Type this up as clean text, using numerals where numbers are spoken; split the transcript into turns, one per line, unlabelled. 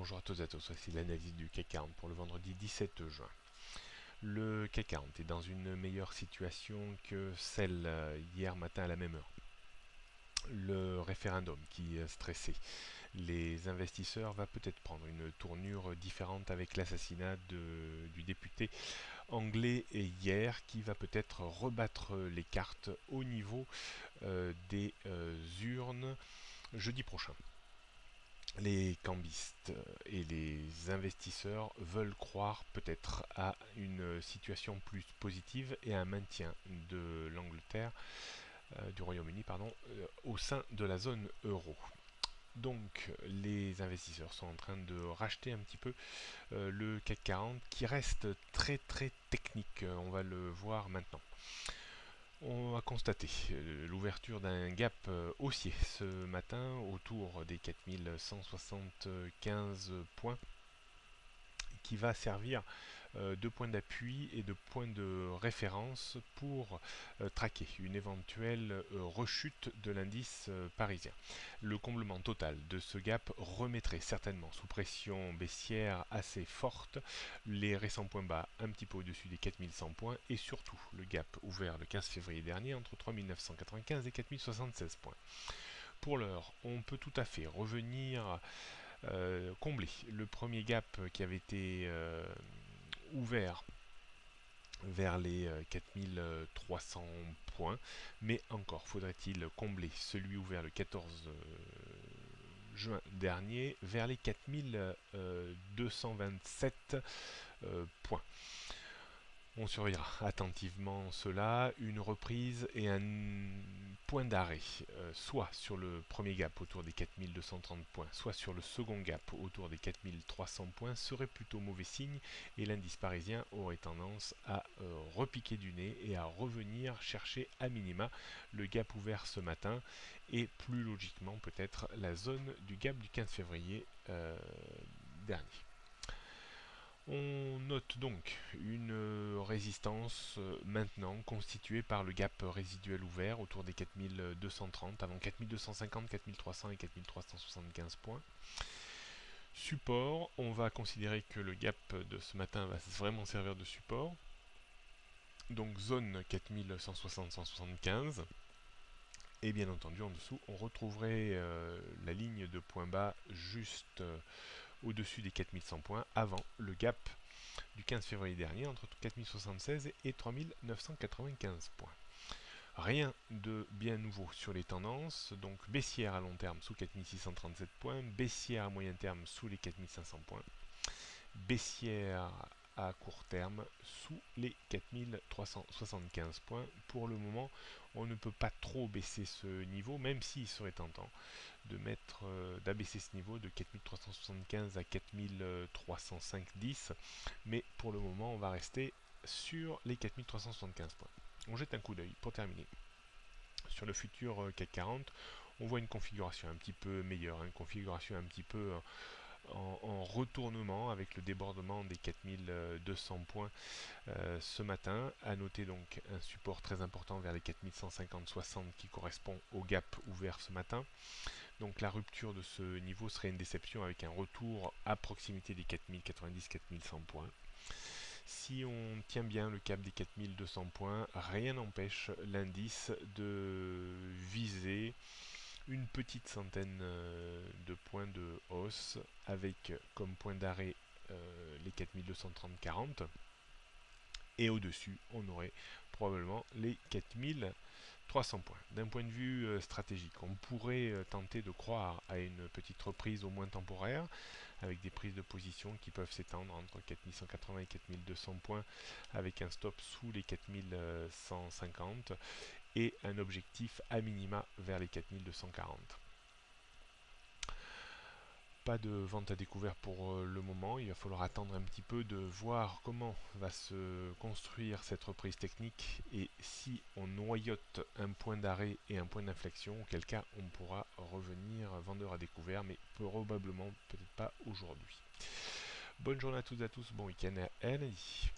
Bonjour à tous et à tous, voici l'analyse du CAC 40 pour le vendredi 17 juin. Le CAC 40 est dans une meilleure situation que celle hier matin à la même heure. Le référendum qui stressait les investisseurs va peut-être prendre une tournure différente avec l'assassinat du député anglais hier qui va peut-être rebattre les cartes au niveau des urnes jeudi prochain. Les cambistes et les investisseurs veulent croire peut-être à une situation plus positive et à un maintien de l'Angleterre, du Royaume-Uni, au sein de la zone euro. Donc les investisseurs sont en train de racheter un petit peu le CAC 40 qui reste très très technique, on va le voir maintenant. On a constaté l'ouverture d'un gap haussier ce matin autour des 4175 points qui va servir de point d'appui et de point de référence pour traquer une éventuelle rechute de l'indice parisien. Le comblement total de ce gap remettrait certainement sous pression baissière assez forte les récents points bas un petit peu au-dessus des 4100 points et surtout le gap ouvert le 15 février dernier entre 3995 et 4076 points. Pour l'heure, on peut tout à fait revenir combler le premier gap qui avait été ouvert vers les 4300 points, mais encore faudrait-il combler celui ouvert le 14 juin dernier vers les 4227 points. On surveillera attentivement cela, une reprise et un point d'arrêt, soit sur le premier gap autour des 4230 points, soit sur le second gap autour des 4300 points, serait plutôt mauvais signe et l'indice parisien aurait tendance à repiquer du nez et à revenir chercher à minima le gap ouvert ce matin et plus logiquement peut-être la zone du gap du 15 février dernier. On note donc une résistance maintenant constituée par le gap résiduel ouvert autour des 4230 avant 4250, 4300 et 4375 points. Support, on va considérer que le gap de ce matin va vraiment servir de support. Donc zone 4160-175. Et bien entendu en dessous on retrouverait la ligne de point bas juste au-dessus des 4100 points avant le gap du 15 février dernier entre 4076 et 3995 points. Rien de bien nouveau sur les tendances, donc baissière à long terme sous 4637 points, baissière à moyen terme sous les 4500 points, baissière à court terme sous les 4375 points. Pour le moment, on ne peut pas trop baisser ce niveau, même s'il serait tentant de d'abaisser ce niveau de 4375 à 4305-10, mais pour le moment, on va rester sur les 4375 points. On jette un coup d'œil pour terminer. Sur le futur CAC 40, on voit une configuration un petit peu meilleure, une configuration un petit peu en retournement avec le débordement des 4200 points ce matin. À noter donc un support très important vers les 4150-60 qui correspond au gap ouvert ce matin. Donc la rupture de ce niveau serait une déception avec un retour à proximité des 4090-4100 points. Si on tient bien le cap des 4200 points, rien n'empêche l'indice de viser une petite centaine de points de hausse avec comme point d'arrêt les 4230-40 et au-dessus on aurait probablement les 4300 points. D'un point de vue stratégique, on pourrait tenter de croire à une petite reprise au moins temporaire avec des prises de position qui peuvent s'étendre entre 4180 et 4200 points avec un stop sous les 4150 et un objectif à minima vers les 4240. Pas de vente à découvert pour le moment, il va falloir attendre un petit peu de voir comment va se construire cette reprise technique et si on noyote un point d'arrêt et un point d'inflexion, auquel cas on pourra revenir vendeur à découvert, mais probablement peut-être pas aujourd'hui. Bonne journée à toutes et à tous, bon week-end à lundi.